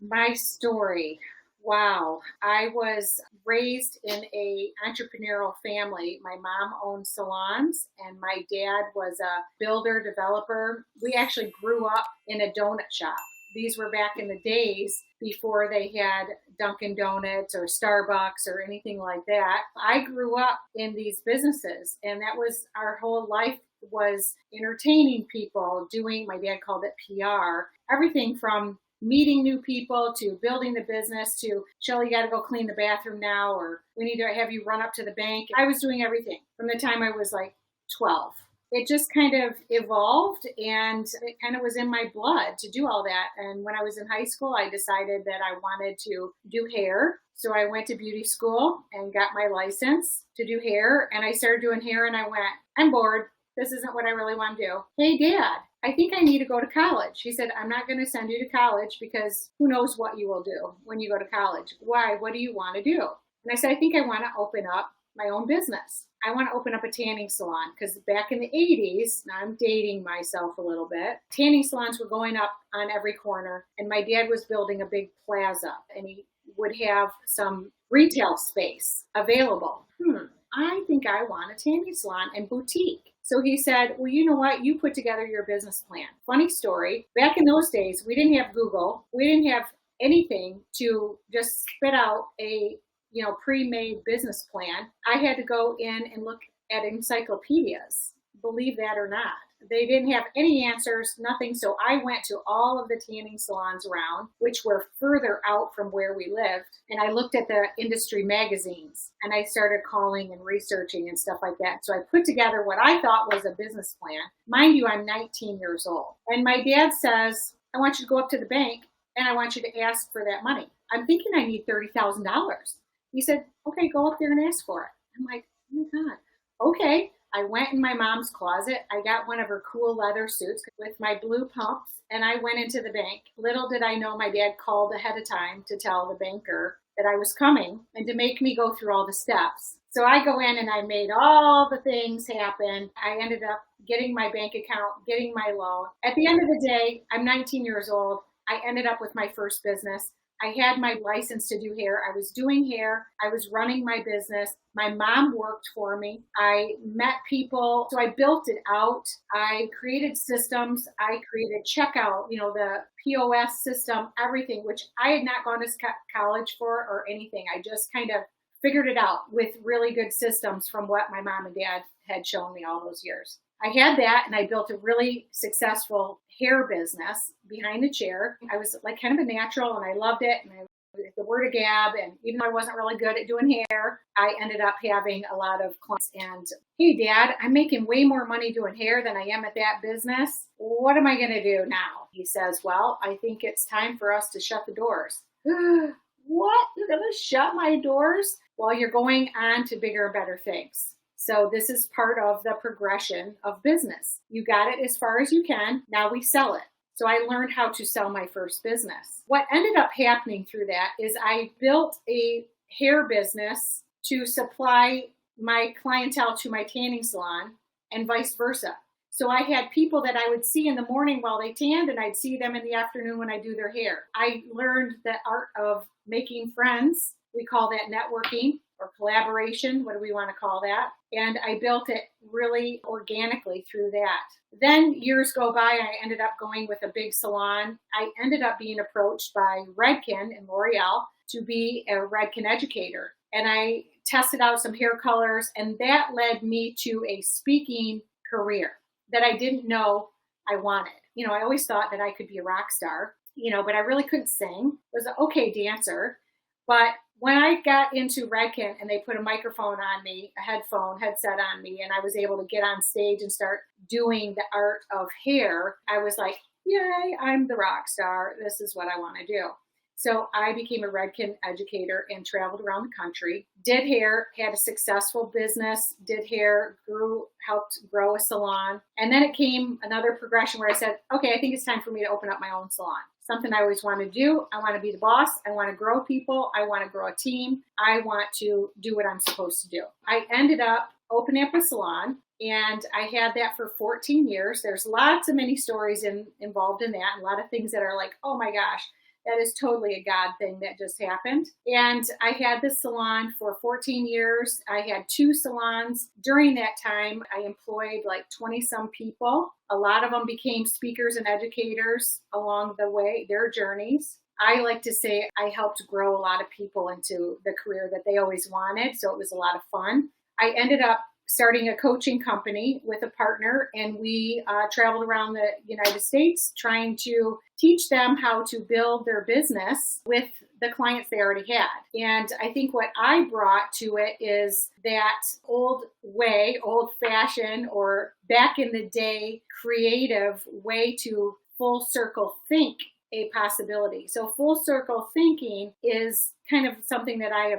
My story. Wow. I was raised in a entrepreneurial family. My mom owned salons and my dad was a builder developer. We actually grew up in a donut shop. These were back in the days before they had Dunkin' Donuts or Starbucks or anything like that. I grew up in these businesses and that was our whole life was entertaining people, doing, my dad called it PR, everything from meeting new people to building the business to, Shelly, you got to go clean the bathroom now, or we need to have you run up to the bank. I was doing everything from the time I was like 12. It just kind of evolved and it kind of was in my blood to do all that. And when I was in high school, I decided that I wanted to do hair. So I went to beauty school and got my license to do hair. And I started doing hair and I went, I'm bored. This isn't what I really want to do. Hey, Dad, I think I need to go to college. He said, I'm not going to send you to college because who knows what you will do when you go to college. Why? What do you want to do? And I said, I think I want to open up my own business. I want to open up a tanning salon because back in the 80s, now I'm dating myself a little bit, tanning salons were going up on every corner. And my dad was building a big plaza and he would have some retail space available. I think I want a tanning salon and boutique. So he said, well, you know what? You put together your business plan. Funny story. Back in those days, we didn't have Google. We didn't have anything to just spit out a, pre-made business plan. I had to go in and look at encyclopedias, believe that or not. They didn't have any answers, nothing. So I went to all of the tanning salons around, which were further out from where we lived. And I looked at the industry magazines and I started calling and researching and stuff like that. So I put together what I thought was a business plan. Mind you, I'm 19 years old. And my dad says, I want you to go up to the bank and I want you to ask for that money. I'm thinking I need $30,000. He said, okay, go up there and ask for it. I'm like, oh my God. Okay. I went in my mom's closet. I got one of her cool leather suits with my blue pumps, and I went into the bank. Little did I know my dad called ahead of time to tell the banker that I was coming and to make me go through all the steps. So I go in and I made all the things happen. I ended up getting my bank account, getting my loan. At the end of the day, I'm 19 years old. I ended up with my first business. I had my license to do hair. I was doing hair. I was running my business. My mom worked for me. I met people. So I built it out. I created systems. I created checkout, the POS system, everything, which I had not gone to college for or anything. I just kind of figured it out with really good systems from what my mom and dad had shown me all those years. I had that and I built a really successful hair business behind the chair. I was like kind of a natural and I loved it. And the word of gab, and even though I wasn't really good at doing hair, I ended up having a lot of clients. And hey, Dad, I'm making way more money doing hair than I am at that business. What am I going to do now? He says, well, I think it's time for us to shut the doors. What? You're going to shut my doors? Well, you're going on to bigger and better things. So this is part of the progression of business. You got it as far as you can. Now we sell it. So I learned how to sell my first business. What ended up happening through that is I built a hair business to supply my clientele to my tanning salon and vice versa. So I had people that I would see in the morning while they tanned and I'd see them in the afternoon when I do their hair. I learned the art of making friends. We call that networking or collaboration. What do we want to call that? And I built it really organically through that. Then years go by, I ended up going with a big salon. I ended up being approached by Redken and L'Oreal to be a Redken educator. And I tested out some hair colors, and that led me to a speaking career that I didn't know I wanted. I always thought that I could be a rock star, but I really couldn't sing. I was an okay dancer. But when I got into Redken and they put a microphone on me, a headset on me, and I was able to get on stage and start doing the art of hair, I was like, yay, I'm the rock star. This is what I want to do. So I became a Redken educator and traveled around the country, did hair, had a successful business, did hair, helped grow a salon. And then it came another progression where I said, okay, I think it's time for me to open up my own salon. Something I always want to do. I want to be the boss. I want to grow people. I want to grow a team. I want to do what I'm supposed to do. I ended up opening up a salon, and I had that for 14 years. There's lots of many stories involved in that, and a lot of things that are like, oh my gosh, That is totally a God thing that just happened. And I had this salon for 14 years. I had 2 salons. During that time, I employed like 20 some people. A lot of them became speakers and educators along the way, their journeys. I like to say I helped grow a lot of people into the career that they always wanted. So it was a lot of fun. I ended up starting a coaching company with a partner, and we traveled around the United States trying to teach them how to build their business with the clients they already had. And I think what I brought to it is that old way, old fashioned, or back in the day, creative way to full circle think a possibility. So full circle thinking is kind of something that I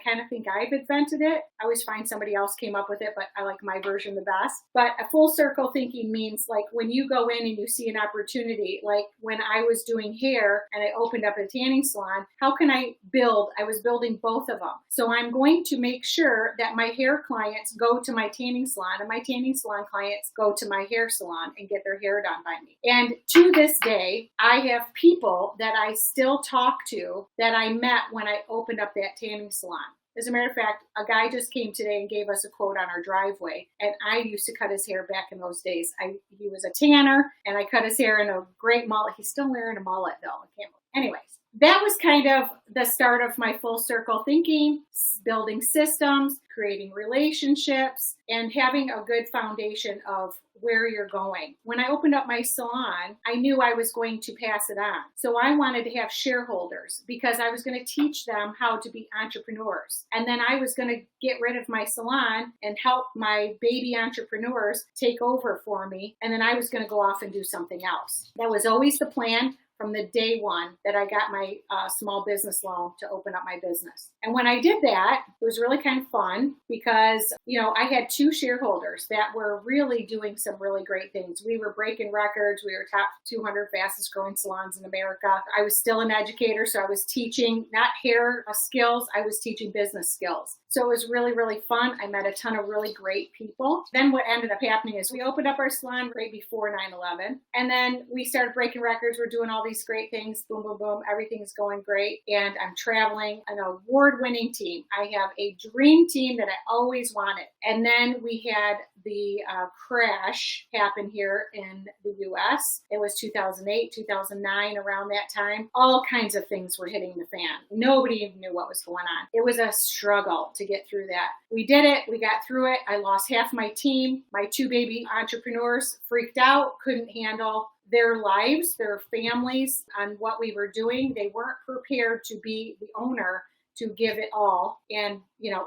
kind of think I've invented it. I always find somebody else came up with it, but I like my version the best. But a full circle thinking means like when you go in and you see an opportunity, like when I was doing hair and I opened up a tanning salon, how can I build? I was building both of them. So I'm going to make sure that my hair clients go to my tanning salon and my tanning salon clients go to my hair salon and get their hair done by me. And to this day, I have people that I still talk to that I met when I opened up that tanning salon. As a matter of fact, a guy just came today and gave us a quote on our driveway, and I used to cut his hair back in those days. He was a tanner, and I cut his hair in a great mullet. He's still wearing a mullet, though. Anyways, that was kind of the start of my full circle thinking, building systems, creating relationships, and having a good foundation of where you're going. When I opened up my salon, I knew I was going to pass it on. So I wanted to have shareholders because I was going to teach them how to be entrepreneurs. And then I was going to get rid of my salon and help my baby entrepreneurs take over for me. And then I was going to go off and do something else. That was always the plan from the day one that I got my small business loan to open up my business. And when I did that, it was really kind of fun because, I had 2 shareholders that were really doing some really great things. We were breaking records. We were top 200 fastest growing salons in America. I was still an educator, so I was teaching not hair skills, I was teaching business skills. So it was really, really fun. I met a ton of really great people. Then what ended up happening is we opened up our salon right before 9/11. And then we started breaking records. We're doing all these great things. Boom, boom, boom. Everything's going great. And I'm traveling, an award-winning team. I have a dream team that I always wanted. And then we had the crash happen here in the U.S. It was 2008, 2009, around that time. All kinds of things were hitting the fan. Nobody even knew what was going on. It was a struggle to get through that. We did it. We got through it. I lost half my team. My 2 baby entrepreneurs freaked out, couldn't handle their lives, their families on what we were doing. They weren't prepared to be the owner to give it all and,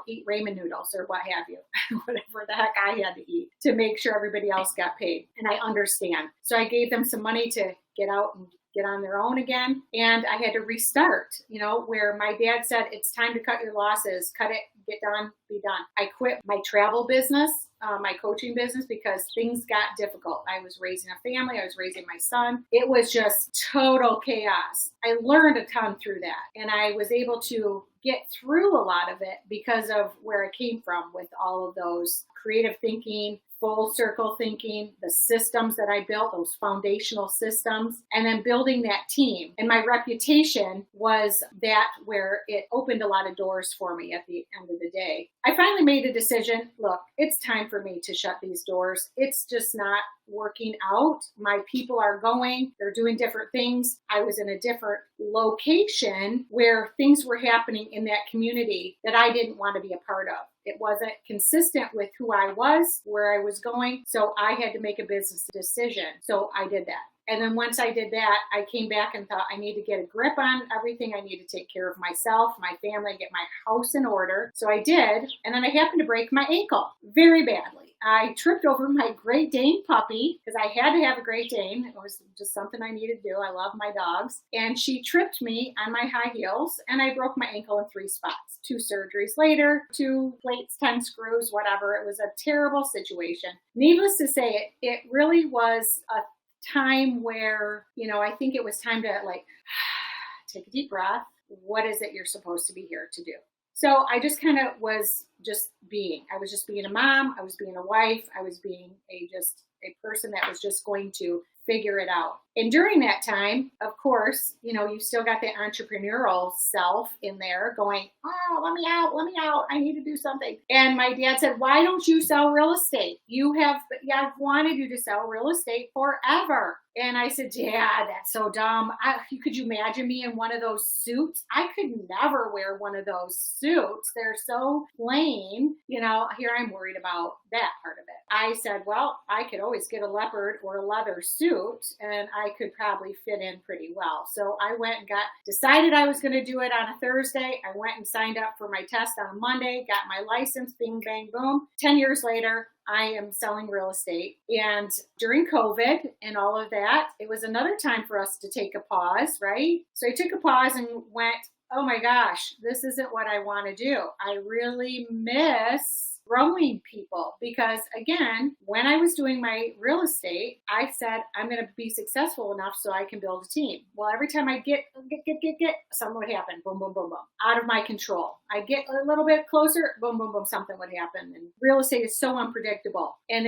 eat ramen noodles or what have you, whatever the heck I had to eat to make sure everybody else got paid. And I understand. So I gave them some money to get out and get on their own again. And I had to restart, where my dad said, it's time to cut your losses, cut it, get done, be done. I quit my travel business, my coaching business, because things got difficult. I was raising a family. I was raising my son. It was just total chaos. I learned a ton through that. And I was able to get through a lot of it because of where I came from with all of those creative thinking, full circle thinking, the systems that I built, those foundational systems, and then building that team. And my reputation was that where it opened a lot of doors for me at the end of the day. I finally made a decision. Look, it's time for me to shut these doors. It's just not working out. My people are going, they're doing different things. I was in a different location where things were happening in that community that I didn't want to be a part of. It wasn't consistent with who I was, where I was going. So I had to make a business decision. So I did that. And then once I did that, I came back and thought I need to get a grip on everything. I need to take care of myself, my family, get my house in order. So I did. And then I happened to break my ankle very badly. I tripped over my Great Dane puppy because I had to have a Great Dane. It was just something I needed to do. I love my dogs. And she tripped me on my high heels and I broke my ankle in 3 spots. 2 surgeries later, 2 plates, 10 screws, whatever. It was a terrible situation. Needless to say, it really was a time where, I think it was time to take a deep breath. What is it you're supposed to be here to do? So I just kind of was just being. I was just being a mom. I was being a wife. I was being a person that was just going to figure it out. And during that time, of course, you still got the entrepreneurial self in there going, oh, let me out. I need to do something. And my dad said, why don't you sell real estate? I've wanted you to sell real estate forever. And I said, Dad, that's so dumb. Could you imagine me in one of those suits? I could never wear one of those suits. They're so plain. Here I'm worried about that part of it. I said, well, I could always get a leopard or a leather suit, and I could probably fit in pretty well. So I went and decided I was going to do it on a Thursday. I went and signed up for my test on a Monday, got my license, bing, bang, boom. 10 years later, I am selling real estate. And during COVID and all of that, it was another time for us to take a pause, right? So I took a pause and went, oh my gosh, this isn't what I want to do. I really miss growing people because, again, when I was doing my real estate, I said, I'm going to be successful enough so I can build a team. Well, every time I get, something would happen. Boom, boom, boom, boom. Out of my control. I get a little bit closer. Boom, boom, boom. Something would happen. And real estate is so unpredictable. And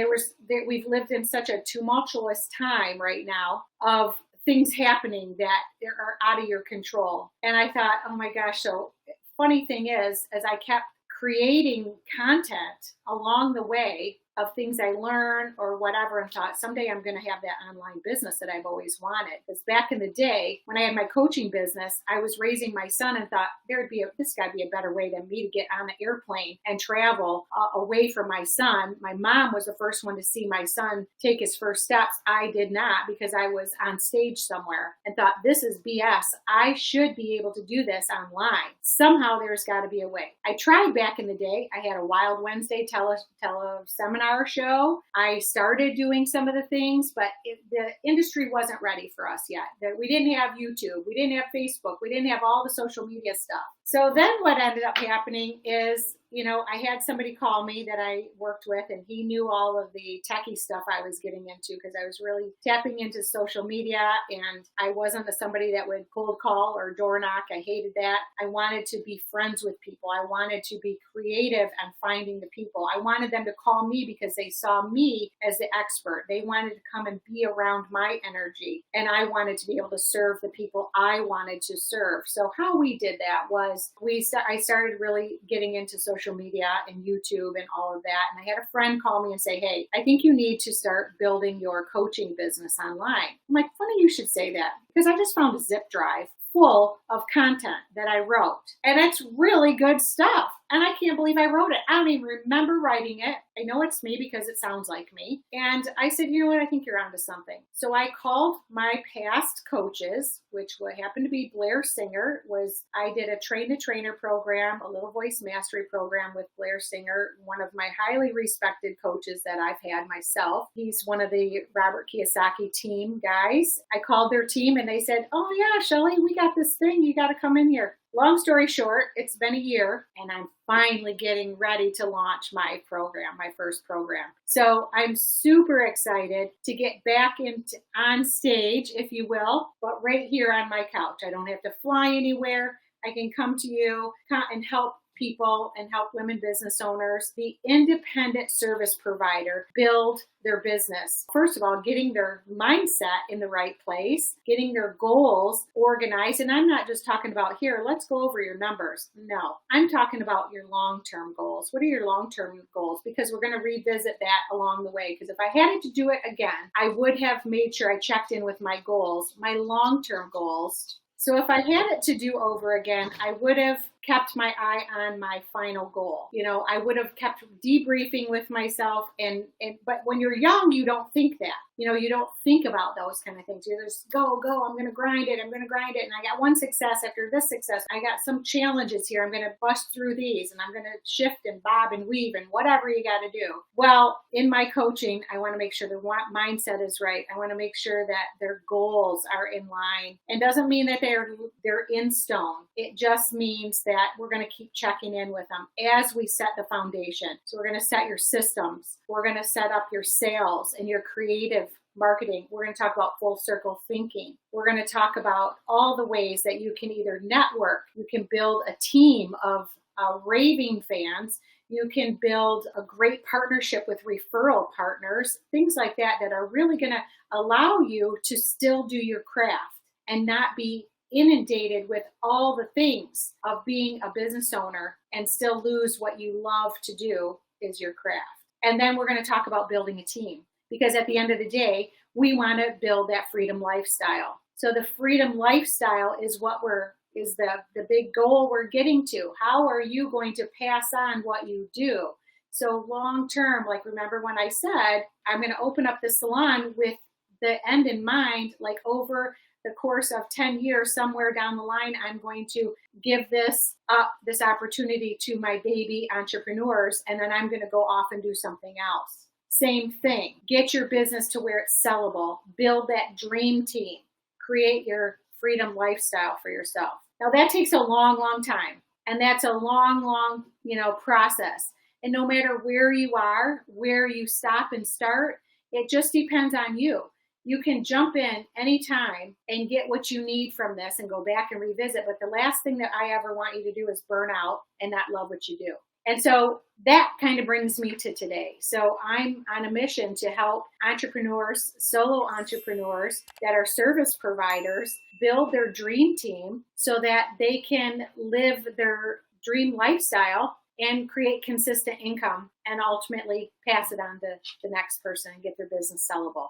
we've lived in such a tumultuous time right now of things happening that are out of your control. And I thought, oh my gosh. So funny thing is, as I kept creating content along the way of things I learned or whatever, and thought someday I'm going to have that online business that I've always wanted. Because back in the day, when I had my coaching business, I was raising my son and thought this got to be a better way than me to get on the airplane and travel away from my son. My mom was the first one to see my son take his first steps. I did not, because I was on stage somewhere and thought, this is BS. I should be able to do this online. Somehow there's got to be a way. I tried back in the day. I had a Wild Wednesday seminar show. I started doing some of the things, but the industry wasn't ready for us yet. That we didn't have YouTube, we didn't have Facebook, we didn't have all the social media stuff. So then what ended up happening is, I had somebody call me that I worked with, and he knew all of the techie stuff I was getting into because I was really tapping into social media, and I wasn't somebody that would cold call or door knock. I hated that. I wanted to be friends with people. I wanted to be creative and finding the people. I wanted them to call me because they saw me as the expert. They wanted to come and be around my energy, and I wanted to be able to serve the people I wanted to serve. So how we did that was I started really getting into social media and YouTube and all of that. And I had a friend call me and say, hey, I think you need to start building your coaching business online. I'm like, funny you should say that, because I just found a zip drive full of content that I wrote. And it's really good stuff. And I can't believe I wrote it. I don't even remember writing it. I know it's me because it sounds like me. And I said, you know what? I think you're onto something. So I called my past coaches, which what happened to be Blair Singer. I did a train-the-trainer program, a little voice mastery program with Blair Singer, one of my highly respected coaches that I've had myself. He's one of the Robert Kiyosaki team guys. I called their team and they said, oh yeah, Shelly, we got this thing. You got to come in here. Long story short, it's been a year and I'm finally getting ready to launch my program, my first program. So I'm super excited to get back on stage, if you will, but right here on my couch. I don't have to fly anywhere. I can come to you and help people and help women business owners, the independent service provider, build their business. First of all, getting their mindset in the right place, getting their goals organized. And I'm not just talking about here, let's go over your numbers. No, I'm talking about your long-term goals. What are your long-term goals? Because we're going to revisit that along the way. Because if I had to do it again, I would have made sure I checked in with my goals, my long-term goals. So if I had it to do over again, I would have kept my eye on my final goal. I would have kept debriefing with myself. But when you're young, you don't think that. You don't think about those kind of things. You just go, I'm going to grind it. And I got one success after this success. I got some challenges here. I'm going to bust through these and I'm going to shift and bob and weave and whatever you got to do. Well, in my coaching, I want to make sure their mindset is right. I want to make sure that their goals are in line. And doesn't mean that they're in stone. It just means that we're going to keep checking in with them as we set the foundation. So we're going to set your systems. We're going to set up your sales and your creative marketing. We're going to talk about full circle thinking. We're going to talk about all the ways that you can either network, you can build a team of raving fans. You can build a great partnership with referral partners, things like that, that are really going to allow you to still do your craft and not be inundated with all the things of being a business owner and still lose what you love to do is your craft. And then we're going to talk about building a team, because at the end of the day, we want to build that freedom lifestyle. So the freedom lifestyle is the big goal we're getting to. How are you going to pass on what you do? So long term, like remember when I said, I'm going to open up the salon with the end in mind, like over the course of 10 years, somewhere down the line, I'm going to give this opportunity to my baby entrepreneurs, and then I'm going to go off and do something else. Same thing. Get your business to where it's sellable. Build that dream team. Create your freedom lifestyle for yourself. Now that takes a long, long time. And that's a long, process. And no matter where you are, where you stop and start, it just depends on you. You can jump in anytime and get what you need from this and go back and revisit. But the last thing that I ever want you to do is burn out and not love what you do. And so that kind of brings me to today. So I'm on a mission to help entrepreneurs, solo entrepreneurs that are service providers, build their dream team so that they can live their dream lifestyle and create consistent income and ultimately pass it on to the next person and get their business sellable.